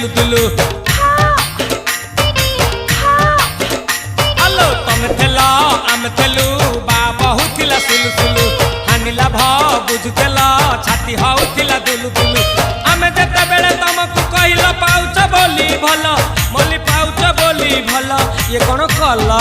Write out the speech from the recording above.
तुलु तुलु आलो तमे थेला आमे थेलु बा बहुथिला सुलु सुलु हानिला भ बुझुतेला छाती हउथिला दुलु दुलु आमे जेते बेले तमकु कहिला पाउछ बोली भलो मोली पाउछ बोली भलो ये कोन कला